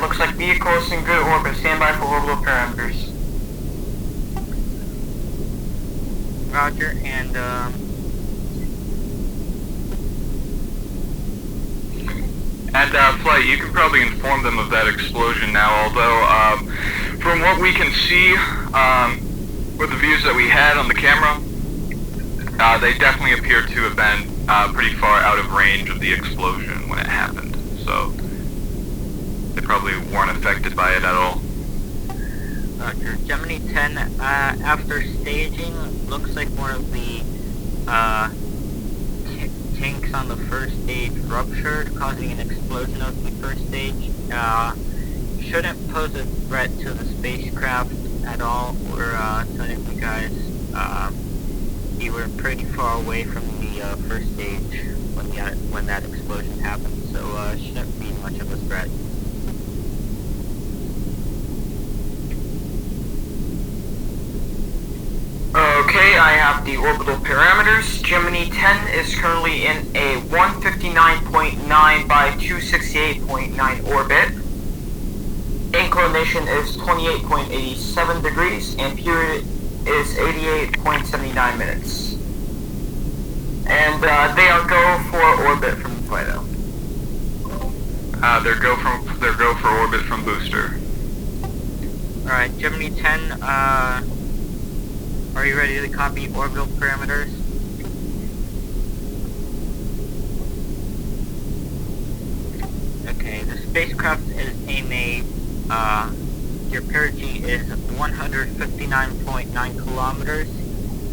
looks like vehicle is in good orbit. Stand by for orbital parameters. Roger, and Flight, you can probably inform them of that explosion now, although, from what we can see, with the views that we had on the camera, they definitely appear to have been, pretty far out of range of the explosion when it happened, so they probably weren't affected by it at all. Roger. Gemini 10, after staging, looks like one of the, tanks on the first stage ruptured, causing an explosion of the first stage. Shouldn't pose a threat to the spacecraft at all, or to any of you guys. You were pretty far away from the first stage when that explosion happened, so shouldn't be much of a threat. Okay, I have the orbital parameters. Gemini 10 is currently in a 159.9 by 268.9 orbit. Inclination is 28.87 degrees and period is 88.79 minutes. And they are go for orbit from Fido. They're go for orbit from booster. Alright, Gemini 10, are you ready to copy orbital parameters? Okay, the spacecraft is in a, your perigee is 159.9 kilometers,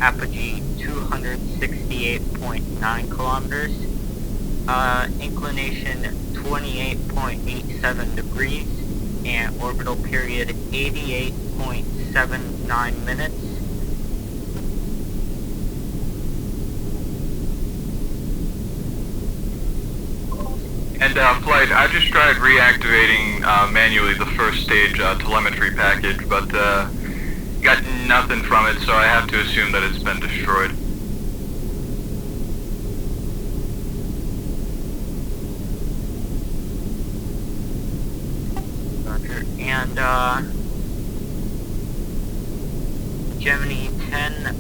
apogee 268.9 kilometers, inclination 28.87 degrees, and orbital period 88.79 minutes. And Flight, I just tried reactivating manually the first stage telemetry package, but got nothing from it, so I have to assume that it's been destroyed. Roger. And Gemini 10,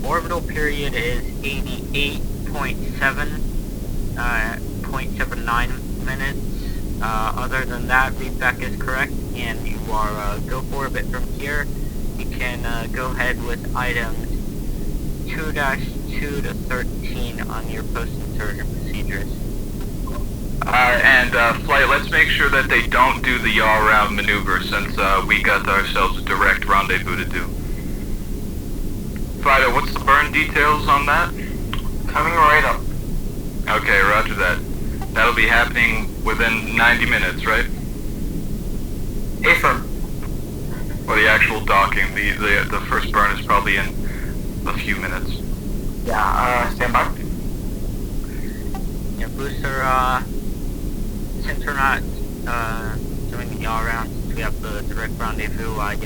orbital period is 88.79 minutes. Other than that, readback is correct, and you are go for orbit from here. You can go ahead with items 2-2 to 13 on your post-insertion procedures. Flight, let's make sure that they don't do the yaw round maneuver, since we got ourselves a direct rendezvous to do. Fido, what's the burn details on that? Coming right up. Okay, roger that. That'll be happening within 90 minutes, right? Affirm. Well, the actual docking, the first burn is probably in a few minutes. Yeah, stand by. Yeah, booster, since we're not doing the yaw round, since we have the direct rendezvous, I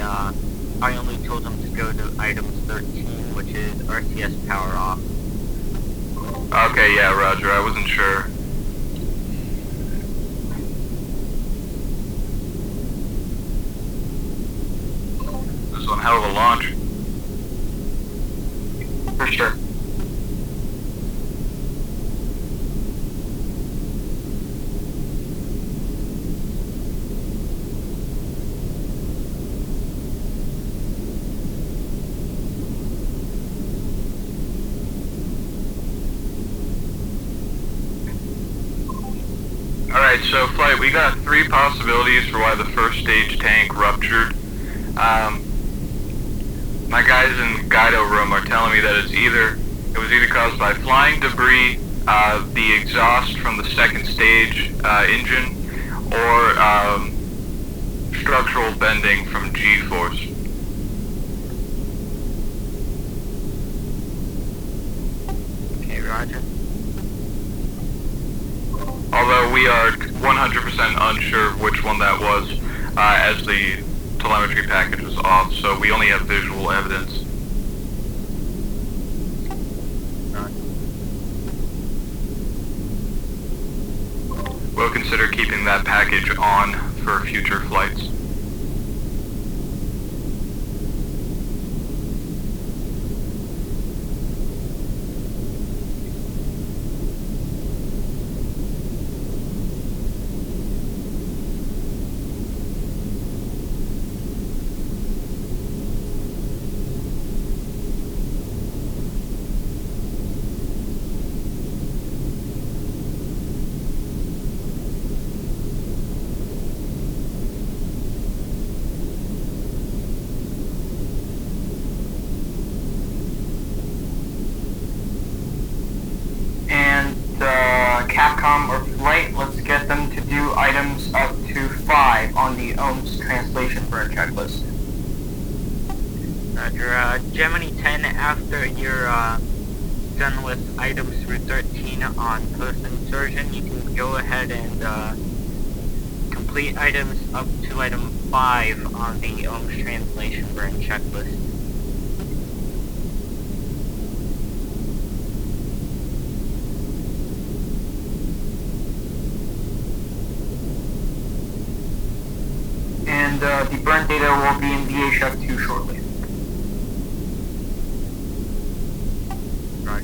only told them to go to items 13, which is RCS power off. Okay, yeah, roger, I wasn't sure. This is one hell of a launch. For sure. Alright, so Flight, we got 3 possibilities for why the first stage tank ruptured. My guys in Guido room are telling me that it was either caused by flying debris, the exhaust from the second stage engine, or structural bending from G-force. Okay, roger. Although we are 100% unsure which one that was, as the telemetry package was off, so we only have visual evidence. We'll consider keeping that package on for future flights. Capcom or Flight, let's get them to do items up to 5 on the ohms translation burn checklist. Roger. Gemini 10, after you're done with items through 13 on post-insertion, you can go ahead and complete items up to item 5 on the ohms translation burn checklist. And the burn data will be in VHF2 shortly. Right.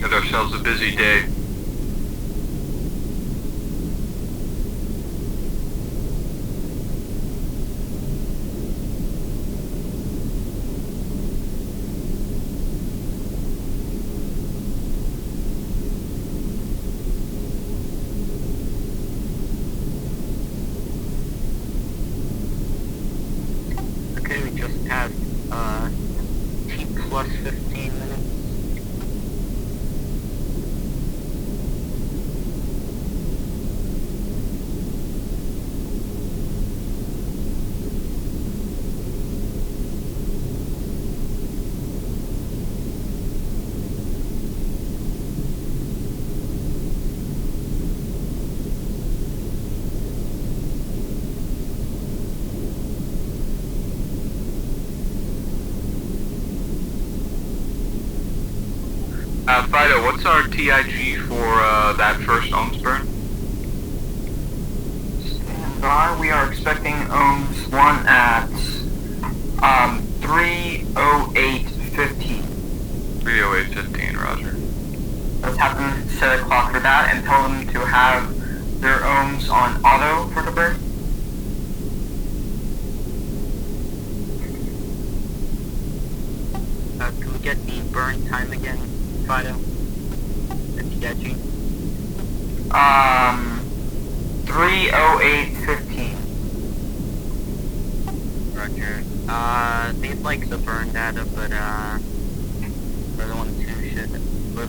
Had ourselves a busy day. Okay, we just passed T plus 15 minutes. Fido, what's our TIG for that first ohms burn? Stand by. We are expecting ohms 1 at 3:08:15. 3:08:15, roger. Let's have them set a clock for that and tell them to have their ohms on auto for the burn. Can we get the burn time again, Fido? The TIG? 3:08:15. Roger. They'd like the burn data, but we're the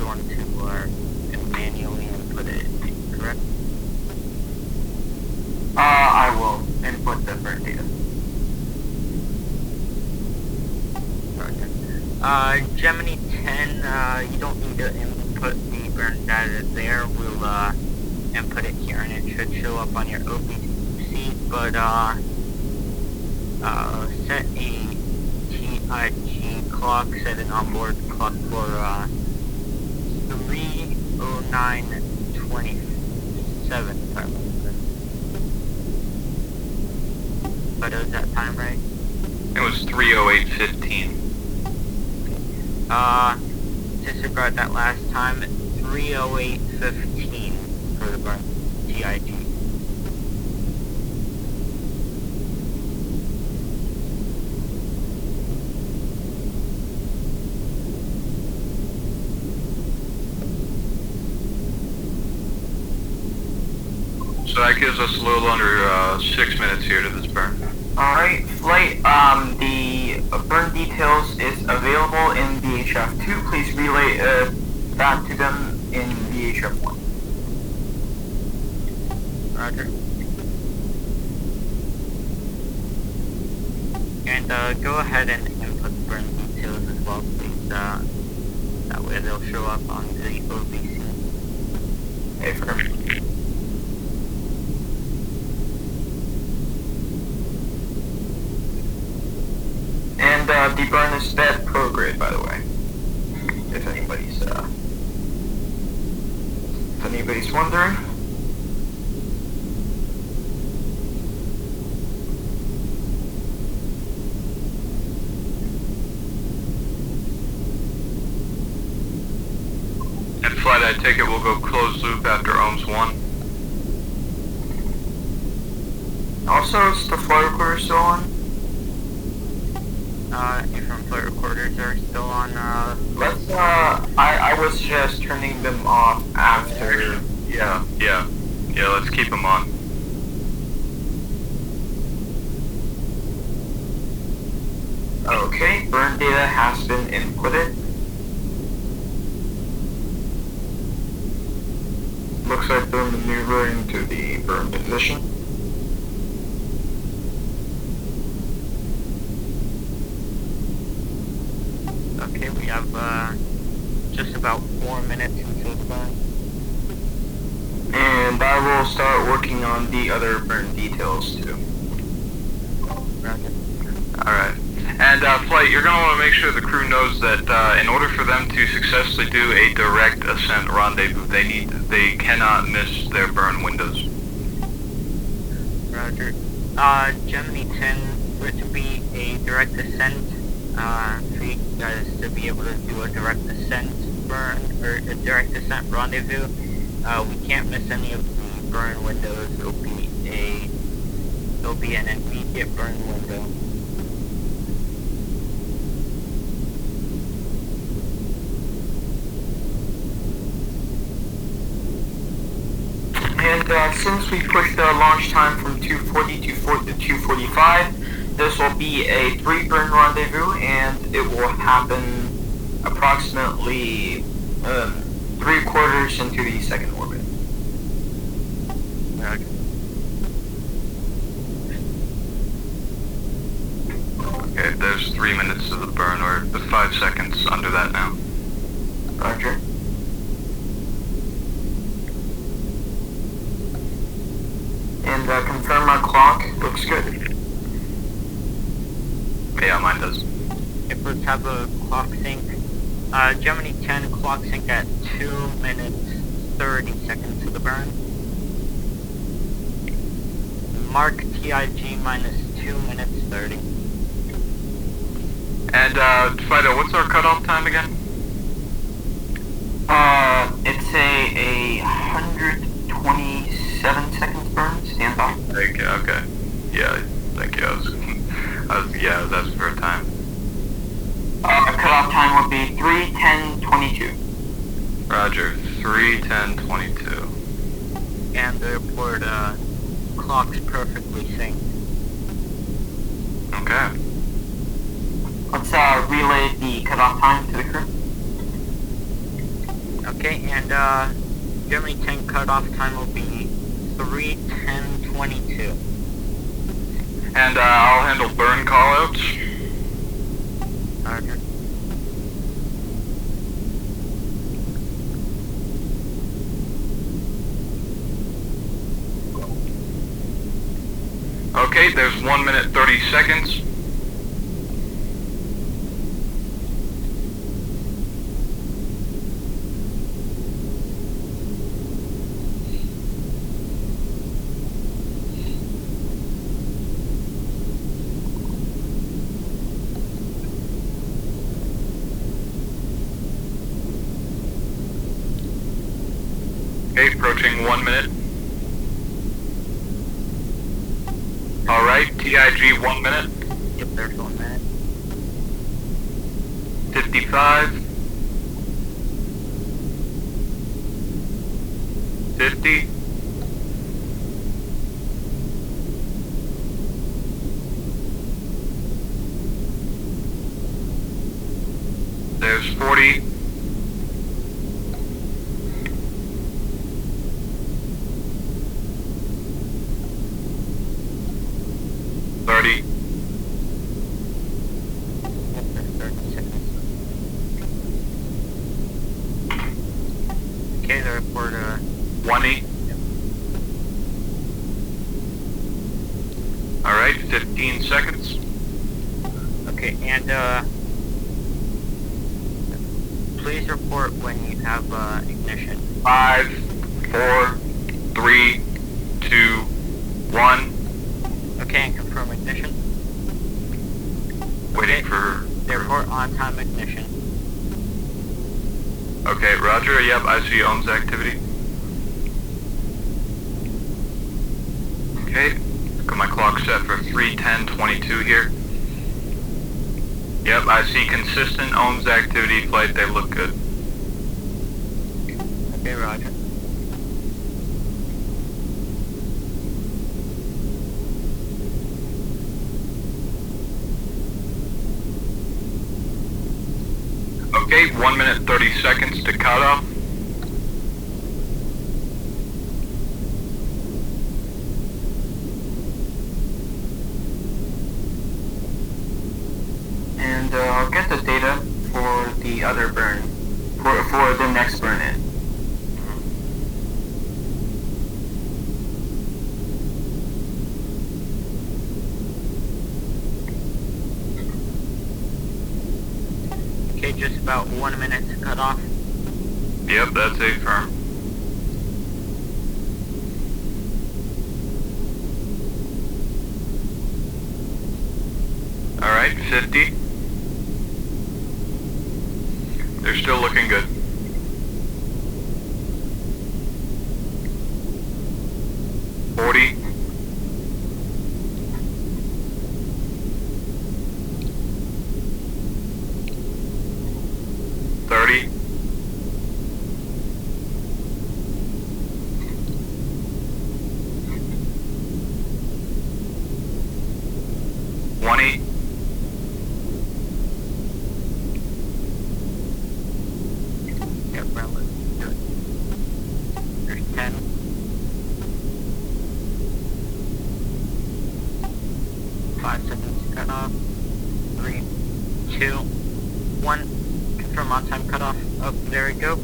ones who are gonna manually input it, correct? I will input the burn data. Roger. Gemini 10, you don't need to input the burn data there. We'll input it here and it should show up on your OBC, but set a TIG clock, set an onboard clock for 3:09:27, if I remember. But is that time right? It was 3:08:15. Disregard that last time, 3:08:15 for the burn TIG. So that gives us a little under 6 minutes here to this burn. Alright, flight, the burn details is available in VHF 2. Please relay back to them in VHF 1. Roger. And go ahead and input burn details as well, please. That way they'll show up on the OBC. Affirm. And the burn is sped prograde, by the way. If anybody's wondering. And flight, I take it we'll go closed loop after ohms 1. Also, is the flight recorder still on? Different flight recorders are still on, Let's, I was just turning them off after. Yeah, let's keep them on. Okay, burn data has been inputted. Looks like they're maneuvering to the burn position. okay, we have, just about 4 minutes until the burn. And I will start working on the other burn details too. Roger. Alright. And flight, you're going to want to make sure the crew knows that in order for them to successfully do a direct ascent rendezvous, they cannot miss their burn windows. Roger. Gemini 10, for it to be a direct ascent, for you guys to be able to do a direct ascent burn, or a direct ascent rendezvous, we can't miss any of the burn windows. It'll be an immediate burn window. And since we pushed the launch time from 2:40 to 2:45, this will be a 3 burn rendezvous, and it will happen approximately 3/4 into the second orbit. Roger. Okay, there's 3 minutes to the burn, or 5 seconds under that now. Roger. And confirm my clock looks good. Yeah, mine does. If let's have a clock sync. Gemini 10 clock sync at 2 minutes 30 seconds to the burn. Mark TIG minus 2 minutes 30. And Fido, what's our cutoff time again? It's a 127 seconds burn. Stand by. Okay. Yeah, thank you. I was asking for a time. Cutoff time would be 3:10:22. Roger, 3:10:22. And the report, clock's perfectly synced. Okay. Let's relay the cutoff time to the crew. Okay, and Gemini 10 cutoff time will be 3:10:22. And I'll handle burn callouts. Roger. Okay, there's 1 minute 30 seconds. Okay, approaching 1 minute. Alright, TIG 1 minute. Yep, there's 1 minute. 55. 50. There's 40. 30. 30 seconds. Okay, the report, 20. Alright, 15 seconds. okay, and, please report when you have, ignition. 5, 4, 3, 2, 1. Okay, and confirm ignition. Waiting for... The report on-time ignition. Okay, roger. Yep, I see ohms activity. Okay, got my clock set for 3:10:22 here. Yep, I see consistent ohms activity. Flight, they look good. Okay, roger. Okay, 1 minute 30 seconds to cut off. And I'll get the data for the other burn, for the next burn in. Okay, just about 1 minute to cut off. Yep, that's a firm. Alright, 50. They're still looking good. 40. 30. 20. 10. 5 seconds to cut off. 3, 2, 1. Confirm on-time cutoff. Oh, there we go.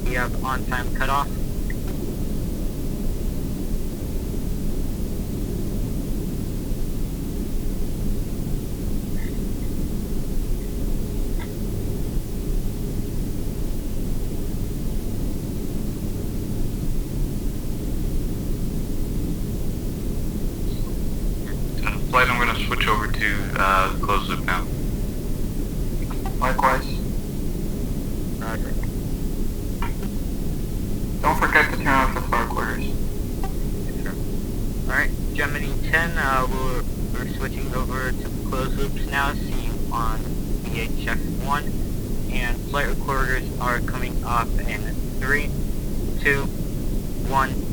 We have on-time cutoff. Flight, I'm going to switch over to the closed loop now. Likewise. Roger. Don't forget to turn off the far quarters. Sure. Alright, Gemini 10, we're switching over to closed loops now. See you on VHF 1. And flight recorders are coming up in 3, 2, 1.